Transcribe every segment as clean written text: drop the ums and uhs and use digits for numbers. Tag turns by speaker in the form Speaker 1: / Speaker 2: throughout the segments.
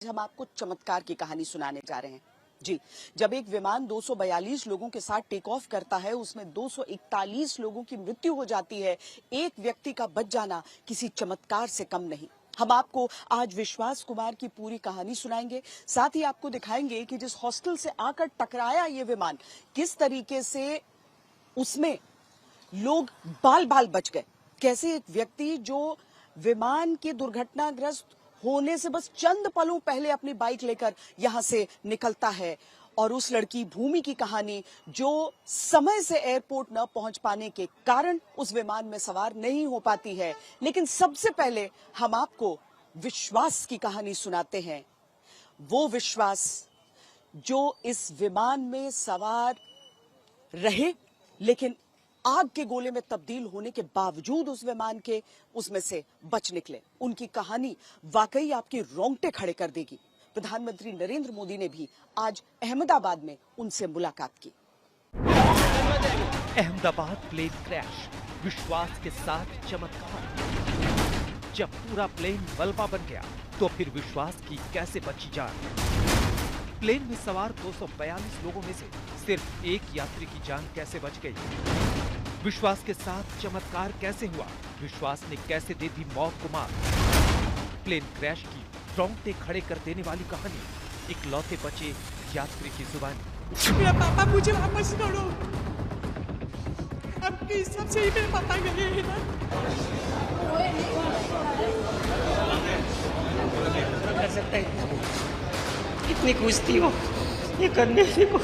Speaker 1: हम आपको चमत्कार की कहानी सुनाने जा रहे हैं। जी, जब एक विमान 242 लोगों के साथ टेक ऑफ करता है, उसमें 241 लोगों की मृत्यु हो जाती है। एक व्यक्ति का बच जाना किसी चमत्कार से कम नहीं। हम आपको आज विश्वास कुमार की पूरी कहानी सुनाएंगे, साथ ही आपको दिखाएंगे कि जिस हॉस्टल से आकर टकराया ये विमान, किस तरीके से उसमें लोग बाल बाल बच गए। कैसे एक व्यक्ति जो विमान के दुर्घटनाग्रस्त होने से बस चंद पलों पहले अपनी बाइक लेकर यहां से निकलता है, और उस लड़की भूमि की कहानी जो समय से एयरपोर्ट न पहुंच पाने के कारण उस विमान में सवार नहीं हो पाती है। लेकिन सबसे पहले हम आपको विश्वास की कहानी सुनाते हैं। वो विश्वास जो इस विमान में सवार रहे, लेकिन आग के गोले में तब्दील होने के बावजूद उस विमान के उसमें से बच निकले। उनकी कहानी वाकई आपके रोंगटे खड़े कर देगी। प्रधानमंत्री नरेंद्र मोदी ने भी आज अहमदाबाद में उनसे मुलाकात की।
Speaker 2: अहमदाबाद प्लेन क्रैश, विश्वास के साथ चमत्कार। जब पूरा प्लेन मलबा बन गया तो फिर विश्वास की कैसे बची जान। प्लेन में सवार 242 लोगों में से सिर्फ एक यात्री की जान कैसे बच गई। विश्वास के साथ चमत्कार कैसे हुआ, विश्वास ने कैसे दे दी मौत को मात। प्लेन क्रैश की रोंगटे खड़े कर देने वाली कहानी, इकलौते बचे यात्री की जुबानी।
Speaker 3: मेरा पापा मुझे वापस करो, आपके हिसाब से ही मेरे पापा गए हैं ना। कर सकता है, कितनी खुश थी वो ये करने से को।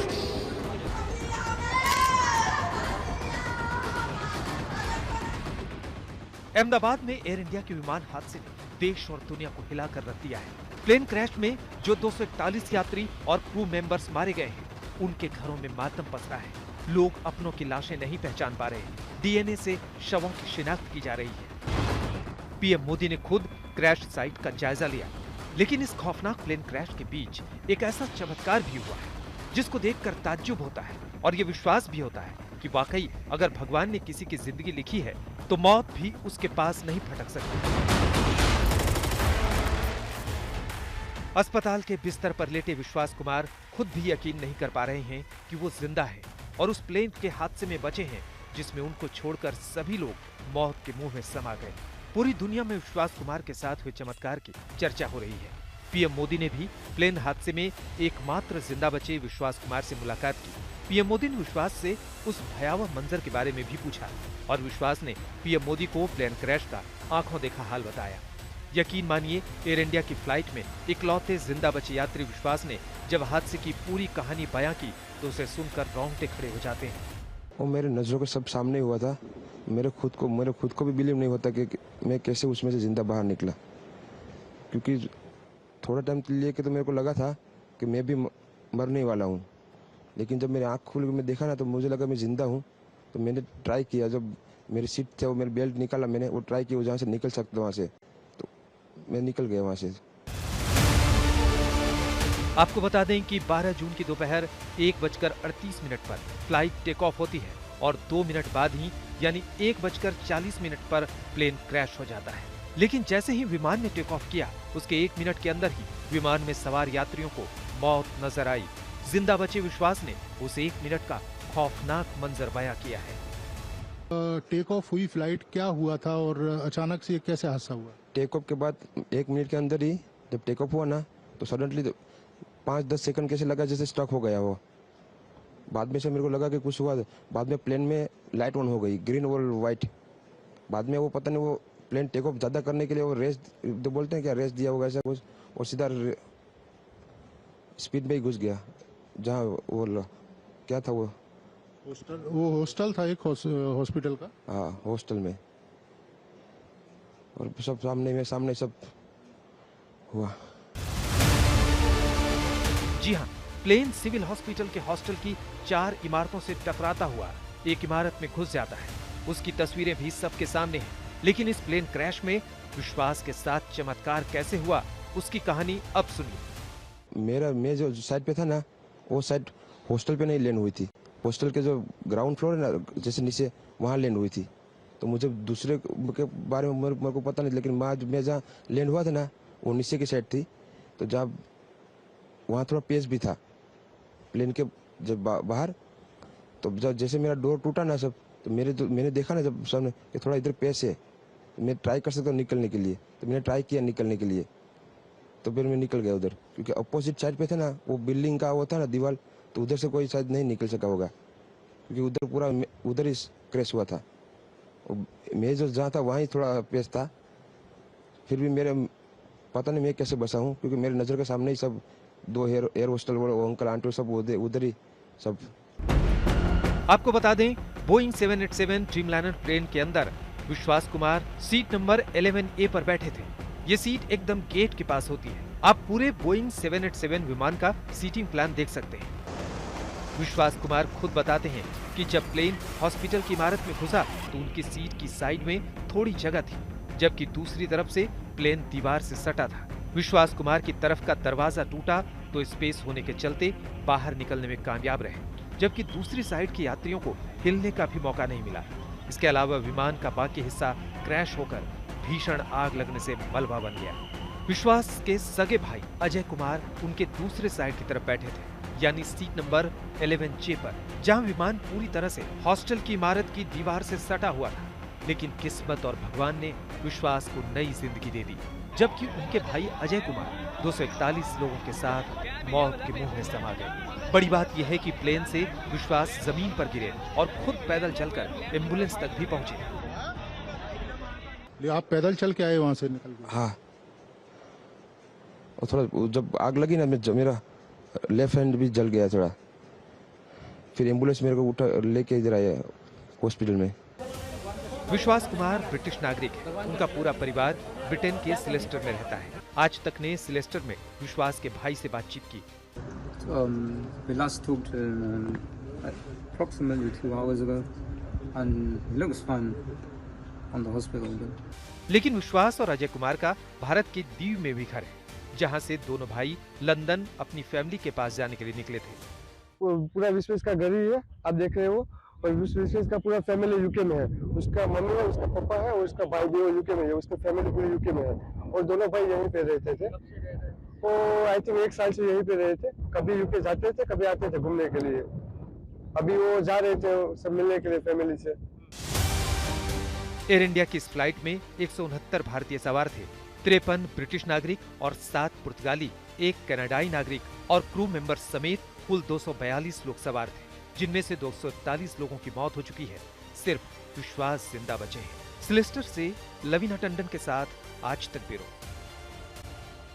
Speaker 2: अहमदाबाद में एयर इंडिया के विमान हादसे ने देश और दुनिया को हिलाकर रख दिया है। प्लेन क्रैश में जो 241 यात्री और क्रू मेंबर्स मारे गए हैं, उनके घरों में मातम पसरा है। लोग अपनों की लाशें नहीं पहचान पा रहे। डीएनए से शवों की शिनाख्त की जा रही है। पीएम मोदी ने खुद क्रैश साइट का जायजा लिया, लेकिन इस खौफनाक प्लेन क्रैश के बीच एक ऐसा चमत्कार भी हुआ है जिसको देखकर ताज्जुब होता है, और ये विश्वास भी होता है कि वाकई अगर भगवान ने किसी की जिंदगी लिखी है तो मौत भी उसके पास नहीं फटक सकती। अस्पताल के बिस्तर पर लेटे विश्वास कुमार खुद भी यकीन नहीं कर पा रहे हैं कि वो जिंदा है और उस प्लेन के हादसे में बचे हैं जिसमें उनको छोड़कर सभी लोग मौत के मुंह में समा गए। पूरी दुनिया में विश्वास कुमार के साथ हुए चमत्कार की चर्चा हो रही है। पीएम मोदी ने भी प्लेन हादसे में एकमात्र जिंदा बचे विश्वास कुमार से मुलाकात की। पीएम मोदी ने विश्वास से उस भयावह मंजर के बारे में भी पूछा, और विश्वास ने पीएम मोदी को प्लेन क्रैश का आंखों देखा हाल बताया। यकीन मानिए, एयर इंडिया की फ्लाइट में इकलौते जिंदा बचे यात्री विश्वास ने जब हादसे की पूरी कहानी बयां की तो उसे सुनकर रोंगटे खड़े हो जाते हैं।
Speaker 4: वो मेरे नजरों के सब सामने हुआ था। मेरे खुद को भी बिलीव नहीं होता कि मैं कैसे उसमें से जिंदा बाहर निकला, क्योंकि थोड़ा टाइम के लिए तो मेरे को लगा था कि मैं भी मरने वाला हूँ, लेकिन जब मेरी आँख खुल के मैं देखा ना तो मुझे लगा मैं जिंदा हूँ। तो मैंने ट्राई किया, जब मेरी सीट थे वो मेरी बेल्ट निकाला, मैंने वो ट्राई किया जहाँ से निकल सकता वहाँ से, तो मैं निकल गया वहाँ से।
Speaker 2: आपको बता दें कि 12 जून की दोपहर 1:38 पर फ्लाइट टेक ऑफ होती है और 2 मिनट बाद ही यानी 1:40 पर प्लेन क्रैश हो जाता है। लेकिन jैसे ही विमान ने टेक ऑफ किया, उसके 1 मिनट के अंदर ही विमान में सवार यात्रियों को मौत नजर आई। जिंदा बचे विश्वास ने उस 1 मिनट का खौफनाक मंजर बयां किया है।
Speaker 5: टेक ऑफ हुई फ्लाइट, क्या हुआ था और अचानक से कैसे हादसा हुआ?
Speaker 4: टेक ऑफ के बाद 1 मिनट के अंदर ही जब टेक ऑफ हुआ ना तो सडनली 5-10 सेकंड कैसे लगा जैसे स्टक हो गया वो। बाद में से मेरे को लगा कि कुछ हुआ। बाद में प्लेन में लाइट ऑन हो गई, ग्रीन और वाइट। बाद में वो पता नहीं, वो प्लेन टेक ऑफ ज्यादा करने के लिए वो रेस तो बोलते हैं क्या, रेस दिया होगा ऐसा कुछ, और सीधा स्पीड में ही घुस गया। जहाँ वो क्या था, वो
Speaker 5: हॉस्टल था, एक हॉस्पिटल का।
Speaker 4: हाँ, हॉस्टल में, और सब सामने सब हुआ।
Speaker 2: जी हाँ, प्लेन सिविल हॉस्पिटल के हॉस्टल की 4 इमारतों से टकराता हुआ एक इमारत में घुस जाता है। उसकी तस्वीरें भी सबके सामने हैं। लेकिन इस प्लेन क्रैश में विश्वास के साथ चमत्कार कैसे हुआ, उसकी कहानी अब सुनिए।
Speaker 4: मैं जो साइड पे था ना, वो साइड हॉस्टल पे नहीं लैंड हुई थी। हॉस्टल के जो ग्राउंड फ्लोर है ना, जैसे नीचे, वहाँ लैंड हुई थी। तो मुझे दूसरे के बारे में मेरे को पता नहीं, लेकिन मैं जहाँ लैंड हुआ था ना वो नीचे की साइड थी। तो जब वहाँ थोड़ा पेस भी था प्लेन के जब बाहर, तो जब जैसे मेरा डोर टूटा ना सब, तो मैंने देखा ना जब सामने कि थोड़ा इधर पेस है, तो मैं ट्राई कर सकता हूँ निकलने के लिए, तो मैंने ट्राई किया निकलने के लिए, तो फिर मैं निकल गया उधर, क्योंकि अपोजिट साइड पे था ना वो बिल्डिंग का वो था ना दीवार, तो उधर से कोई शायद नहीं निकल सका होगा, क्योंकि उधर पूरा उधर ही क्रैश हुआ था। मैं जो जहाँ था वहाँ ही थोड़ा पेस था, फिर भी मेरे पता नहीं मैं कैसे बचा हूँ, क्योंकि मेरे नज़र के सामने ही सब 2 एयर होस्टल वो अंकल आंटी सब उधर ही सब।
Speaker 2: आपको बता दें, बोइंग 787 ड्रीमलाइनर प्लेन के अंदर विश्वास कुमार सीट नंबर 11A पर बैठे थे। ये सीट एकदम गेट के पास होती है। आप पूरे बोइंग 787 विमान का सीटिंग प्लान देख सकते हैं। विश्वास कुमार खुद बताते हैं कि जब प्लेन हॉस्पिटल की इमारत में घुसा तो उनकी सीट की साइड में थोड़ी जगह थी, जबकि दूसरी तरफ से प्लेन दीवार से सटा था। विश्वास कुमार की तरफ का दरवाजा टूटा तो स्पेस होने के चलते बाहर निकलने में कामयाब रहे, जबकि दूसरी साइड के यात्रियों को हिलने का भी मौका नहीं मिला। इसके अलावा विमान का बाकी हिस्सा क्रैश होकर भीषण आग लगने से मलबा बन गया। विश्वास के सगे भाई अजय कुमार उनके दूसरे साइड की तरफ बैठे थे, यानी सीट नंबर 11J पर, जहां विमान पूरी तरह से हॉस्टल की इमारत की दीवार से सटा हुआ था। लेकिन किस्मत और भगवान ने विश्वास को नई जिंदगी दे दी, जबकि उनके भाई अजय कुमार 241 लोगों के साथ मौत के मुंह में समा गए। बड़ी बात यह है कि प्लेन से विश्वास जमीन पर गिरे और खुद पैदल चलकर एम्बुलेंस तक भी पहुंचे।
Speaker 5: आप पैदल चल के आए वहाँ से निकल के?
Speaker 4: हाँ, और थोड़ा जब आग लगी ना मेरा लेफ्ट हैंड भी जल गया थोड़ा, फिर एम्बुलेंस मेरे को उठा लेके इधर आया हॉस्पिटल में।
Speaker 2: विश्वास कुमार ब्रिटिश नागरिक है। उनका पूरा परिवार ब्रिटेन के सिलेस्टर में रहता है। आज तक ने सिलेस्टर में विश्वास के भाई से बातचीत की।
Speaker 6: We last talked approximately 2 hours ago, and he looks fine on the hospital bed.
Speaker 2: लेकिन विश्वास और अजय कुमार का भारत के दीव में भी घर है, जहां से दोनों भाई लंदन अपनी फैमिली के पास जाने के लिए निकले थे।
Speaker 7: वो पूरा विश्वास का घर ही है, आप देख रहे हो, और विश्वास का पूरा फैमिली यूके में है। उसका मम्मी है, उसका पापा है और उसका भाई भी यूके में है, उसका फैमिली पूरी यूके में है, और दोनों भाई यहीं पे रहते थे। वो आई थिंक 1 साल से यहीं पे रहे थे, कभी यूके जाते थे, कभी आते थे घूमने के लिए। अभी वो जा रहे थे सब मिलने के लिए फैमिली से।
Speaker 2: एयर इंडिया की इस फ्लाइट में 169 भारतीय सवार थे, 53 ब्रिटिश नागरिक और 7 पुर्तगाली, 1 कनाडाई नागरिक और क्रू मेंबर समेत कुल 242 लोग सवार थे, जिनमें से 241 लोगों की मौत हो चुकी है। सिर्फ विश्वास जिंदा बचे हैं। सिलेस्टर से लवीना टंडन के साथ आज तक ब्यूरो।